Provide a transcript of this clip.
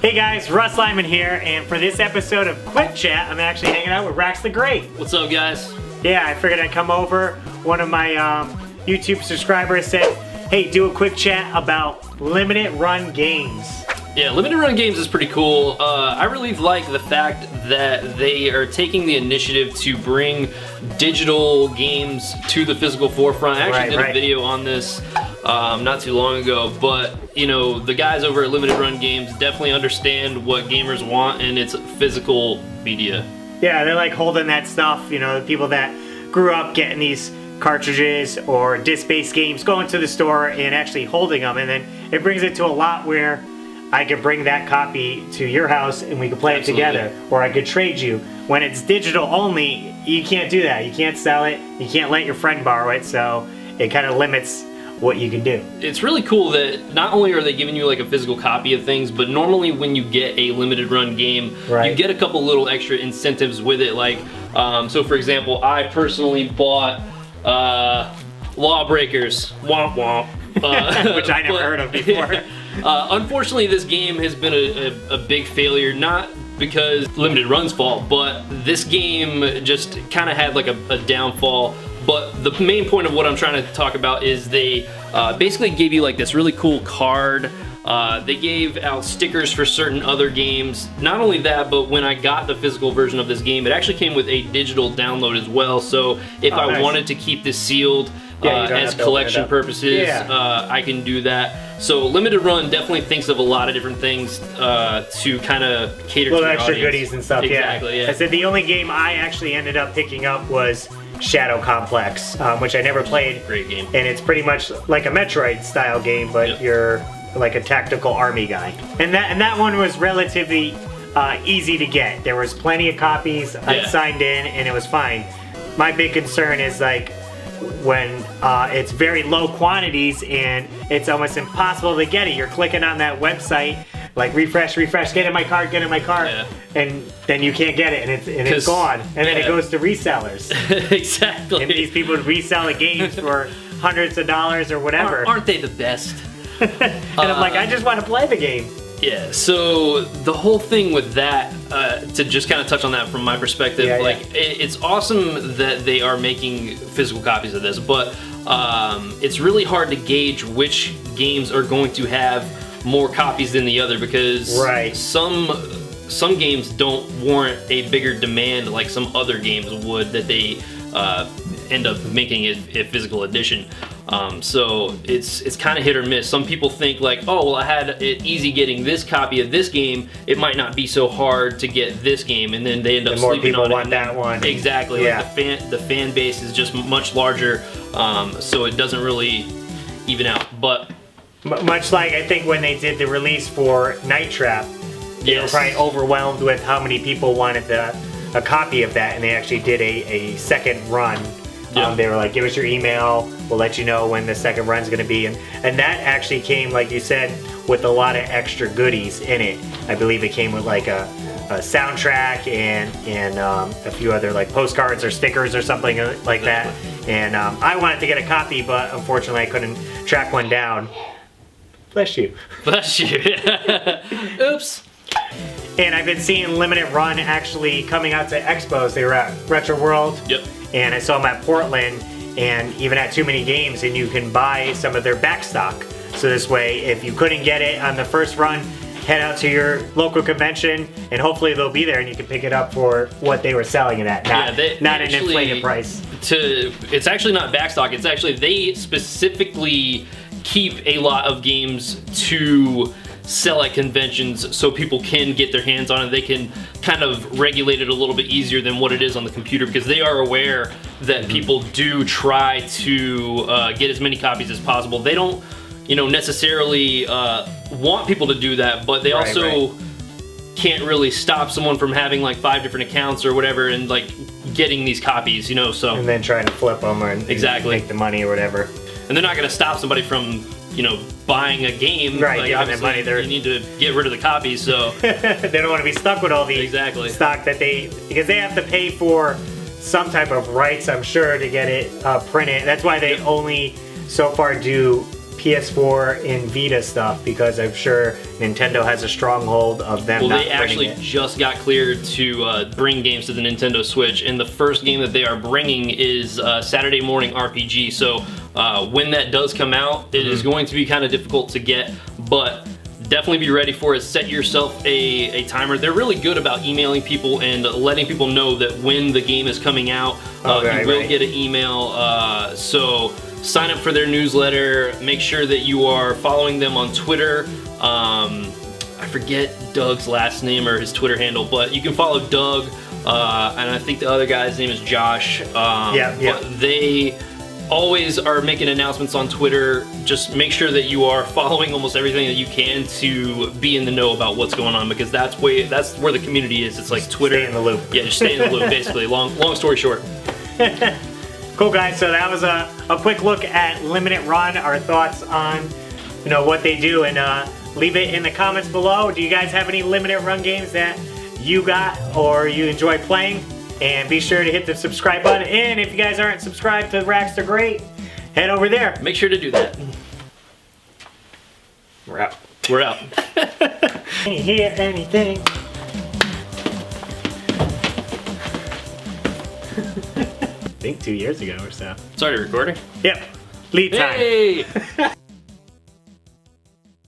Hey guys, Russ Lyman here, and for this episode of Quick Chat, I'm actually hanging out with Rax the Great. What's up, guys? Yeah, I figured I'd come over. One of my YouTube subscribers said, hey, do a quick chat about limited run games. Yeah, limited run games is pretty cool. I really like the fact that they are taking the initiative to bring digital games to the physical forefront. I actually did a video on this not too long ago, but you know, the guys over at Limited Run Games definitely understand what gamers want, and it's physical media. Yeah, they're like holding that stuff, you know, the people that grew up getting these cartridges or disc-based games, going to the store and actually holding them, and then it brings it to a lot where I could bring that copy to your house and we could play it together, or I could trade you. When it's digital only, you can't do that. You can't sell it, you can't let your friend borrow it, so it kind of limits what you can do. It's really cool that not only are they giving you like a physical copy of things, but normally when you get a limited run game, you get a couple little extra incentives with it. Like, so for example, I personally bought Lawbreakers, womp womp. Which I never heard of before. Unfortunately, this game has been a big failure, not because Limited Run's fault, but this game just kind of had like a downfall. But the main point of what I'm trying to talk about is they basically gave you like this really cool card. They gave out stickers for certain other games. Not only that, but when I got the physical version of this game, it actually came with a digital download as well. So if I wanted to keep this sealed as collection purposes, I can do that. So Limited Run definitely thinks of a lot of different things to kind of cater to the extra audience. Goodies and stuff. Exactly, yeah. I said the only game I actually ended up picking up was Shadow Complex, which I never played. Great game. And it's pretty much like a Metroid style game, but you're like a tactical army guy. And that one was relatively easy to get. There was plenty of copies. I signed in and it was fine. My big concern is like when it's very low quantities and it's almost impossible to get it. You're clicking on that website, like refresh, get in my cart, and then you can't get it, and it's gone, and then it goes to resellers. Exactly. And these people resell the games for hundreds of dollars or whatever. Aren't they the best? And I'm like, I just want to play the game. Yeah, so the whole thing with that, to just kind of touch on that from my perspective, it's awesome that they are making physical copies of this, but it's really hard to gauge which games are going to have more copies than the other, because some games don't warrant a bigger demand like some other games would that they end up making it a physical edition. So it's kind of hit or miss. Some people think like, oh, well, I had it easy getting this copy of this game, it might not be so hard to get this game, and then they end up sleeping on it. More people want that one. Exactly. Yeah. Like the fan base is just much larger, so it doesn't really even out. But much like I think when they did the release for Night Trap, they were probably overwhelmed with how many people wanted a copy of that, and they actually did a second run. They were like, give us your email, we'll let you know when the second run's going to be. And that actually came, like you said, with a lot of extra goodies in it. I believe it came with like a soundtrack and a few other like postcards or stickers or something like that. And I wanted to get a copy, but unfortunately I couldn't track one down. Bless you. Bless you. Oops. And I've been seeing Limited Run actually coming out to expos. They were at Retro World. And I saw them at Portland and even at Too Many Games, and you can buy some of their back stock. So this way, if you couldn't get it on the first run, head out to your local convention and hopefully they'll be there and you can pick it up for what they were selling it at, not an inflated price. It's actually not back stock, it's actually they specifically keep a lot of games to sell at conventions so people can get their hands on it. They can kind of regulate it a little bit easier than what it is on the computer, because they are aware that people do try to get as many copies as possible. They don't, necessarily want people to do that, but they also can't really stop someone from having like 5 different accounts or whatever and like getting these copies, so. And then trying to flip them or make the money or whatever. And they're not going to stop somebody from buying a game. Like, giving them money. You need to get rid of the copies, so. They don't want to be stuck with all the stock that because they have to pay for some type of rights, I'm sure, to get it printed. That's why they only so far do PS4 and Vita stuff, because I'm sure Nintendo has a stronghold of them. Well, they actually just got cleared to bring games to the Nintendo Switch, and the first game that they are bringing is Saturday Morning RPG. So when that does come out, it is going to be kind of difficult to get, but definitely be ready for it. Set yourself a timer. They're really good about emailing people and letting people know that when the game is coming out, you will get an email. So sign up for their newsletter. Make sure that you are following them on Twitter. I forget Doug's last name or his Twitter handle, but you can follow Doug, and I think the other guy's name is Josh. But they always are making announcements on Twitter. Just make sure that you are following almost everything that you can to be in the know about what's going on, because that's where the community is. It's like Twitter. Stay in the loop. Yeah, just stay in the loop, basically. Long story short. Cool, guys. So that was a quick look at Limited Run, our thoughts on what they do, and leave it in the comments below. Do you guys have any Limited Run games that you got or you enjoy playing? And be sure to hit the subscribe button. And if you guys aren't subscribed to Rax the Great, head over there. Make sure to do that. We're out. We're out. Can't hear anything. I think 2 years ago or so. Started recording? Yep. Lead time. Hey!